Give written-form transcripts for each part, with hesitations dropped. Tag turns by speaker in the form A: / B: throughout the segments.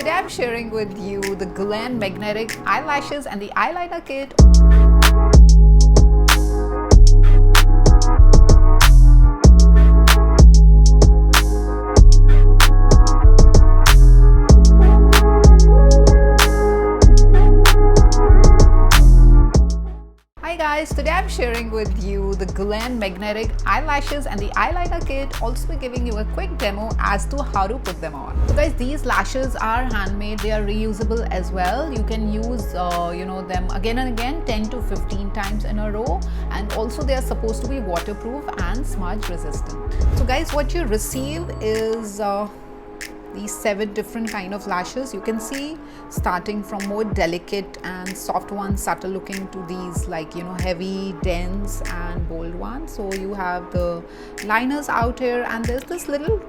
A: today I'm sharing with you the Gulanne magnetic eyelashes and the eyeliner kit. Hi guys, today I'm sharing with you the Gulanne magnetic eyelashes and the eyeliner kit. Also be giving you a quick demo as to how to put them on. So guys, these lashes are handmade, they are reusable as well. You can use them again and again 10 to 15 times in a row, and also they are supposed to be waterproof and smudge resistant. So guys, what you receive is these 7 different kind of lashes. You can see starting from more delicate and soft ones, subtle looking, to these heavy, dense and bold ones. So you have the liners out here, and there's this little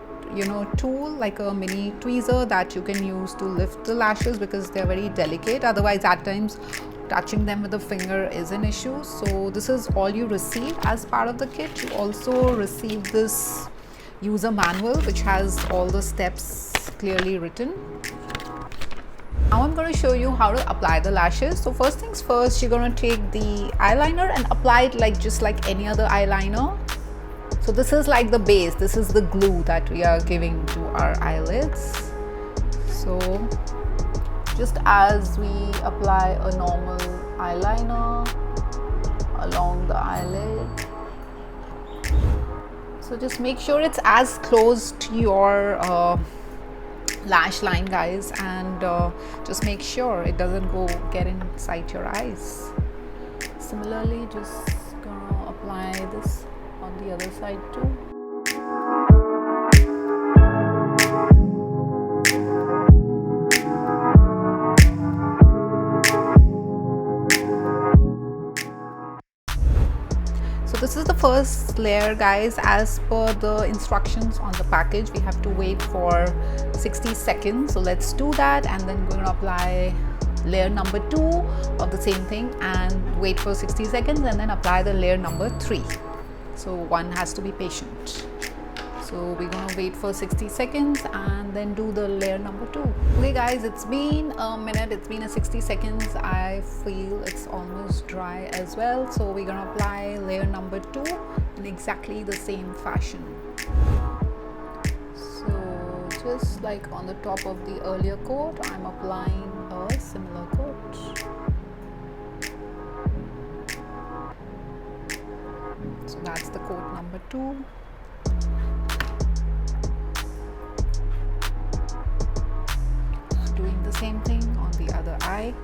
A: tool like a mini tweezer that you can use to lift the lashes because they're very delicate. Otherwise at times touching them with a finger is an issue. So this is all you receive as part of the kit. You also receive this user manual which has all the steps clearly written. Now I'm going to show you how to apply the lashes. So first things first, you're going to take the eyeliner and apply it just like any other eyeliner. So this is like the base, this is the glue that we are giving to our eyelids. So just as we apply a normal eyeliner along the eyelid, so just make sure it's as close to your lash line, guys, and just make sure it doesn't get inside your eyes. Similarly, just gonna apply this on the other side too. So this is the first layer, guys. As per the instructions on the package, we have to wait for 60 seconds. So let's do that, and then we're going to apply layer number 2 of the same thing and wait for 60 seconds, and then apply the layer number 3. So one has to be patient. So we're going to wait for 60 seconds and then do the layer number 2. Okay guys, it's been a minute, it's been 60 seconds. I feel it's almost dry as well. So we're going to apply layer number 2 in exactly the same fashion. So just like on the top of the earlier coat, I'm applying a similar coat. So that's the coat number 2. Doing the same thing on the other eye.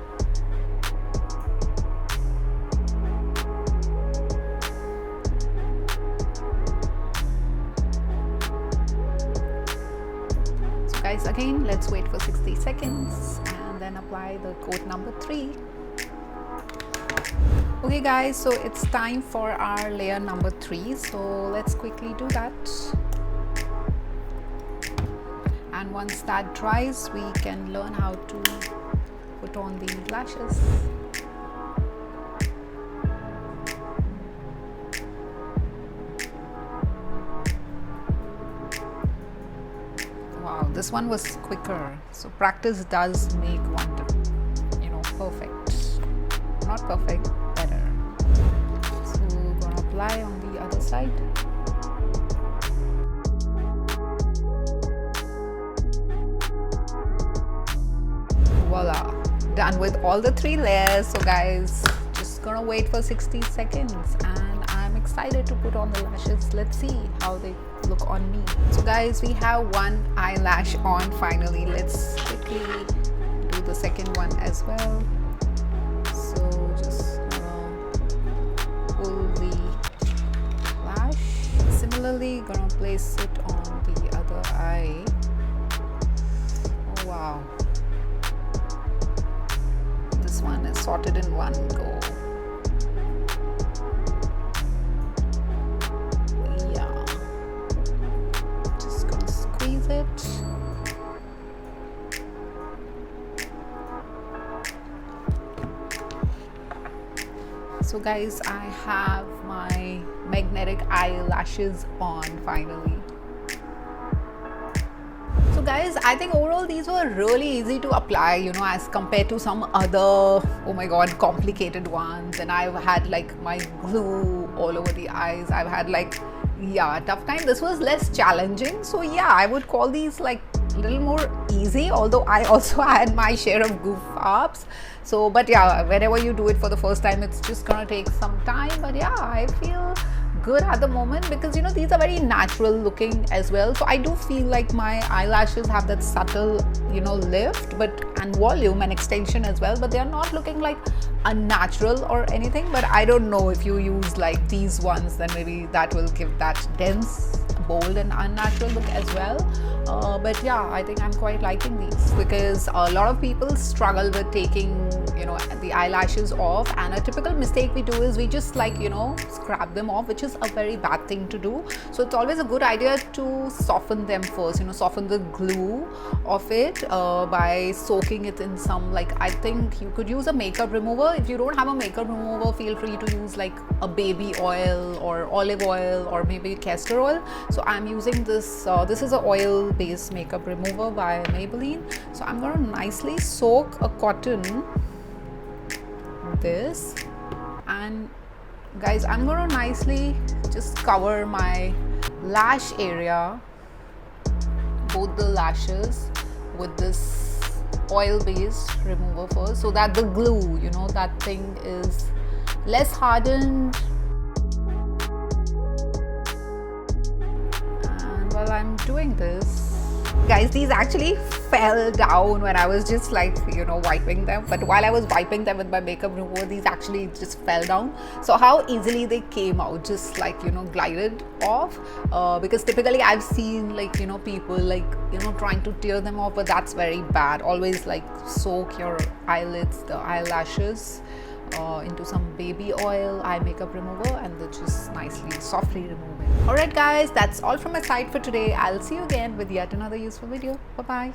A: So guys, again, let's wait for 60 seconds and then apply the coat number 3. Okay guys, so it's time for our layer number 3. So let's quickly do that. And once that dries, we can learn how to put on the lashes. Wow, this one was quicker. So practice does make wonder. Perfect. Not perfect, better. So we're gonna apply on the other side. Voila, done with all the 3 layers. So guys, just gonna wait for 60 seconds and I'm excited to put on the lashes. Let's see how they look on me. So guys, we have one eyelash on finally. Let's quickly do the second one as well. So just pull the lash. Similarly, gonna place it on the other eye. Oh wow, one is sorted in one go. Yeah, just gonna squeeze it. So guys, I have my magnetic eyelashes on finally. So guys, I think overall these were really easy to apply, you know, as compared to some other, oh my god, complicated ones. And I've had like my glue all over the eyes. I've had like, yeah, tough time. This was less challenging. So yeah, I would call these like a little more easy, although I also had my share of goof ups. So, but yeah, whenever you do it for the first time, it's just gonna take some time. But yeah, I feel good at the moment because, you know, these are very natural looking as well. So I do feel like my eyelashes have that subtle, you know, lift and volume and extension as well, but they are not looking like unnatural or anything. But I don't know, if you use like these ones, then maybe that will give that dense, bold and unnatural look as well. But yeah, I think I'm quite liking these because a lot of people struggle with taking, you know, the eyelashes off, and a typical mistake we do is we just like, you know, scrap them off, which is a very bad thing to do. So it's always a good idea to soften them first, you know, soften the glue of it by soaking it in some, like, I think you could use a makeup remover. If you don't have a makeup remover, feel free to use like a baby oil or olive oil or maybe castor oil. So I'm using this, this is an oil based makeup remover by Maybelline. So I'm going to nicely soak a cotton this, and guys, I'm going to nicely just cover my lash area, both the lashes, with this oil based remover first, so that the glue, you know, that thing is less hardened. And while I'm doing this, guys, these actually fell down when I was just like, you know, wiping them. But while I was wiping them with my makeup remover, these actually just fell down. So how easily they came out, just like, you know, glided off. Because typically I've seen like, you know, people like, you know, trying to tear them off, but that's very bad. Always like soak your eyelids, the eyelashes, into some baby oil eye makeup remover, and then just nicely softly remove it. Alright guys, that's all from my side for today. I'll see you again with yet another useful video. Bye bye.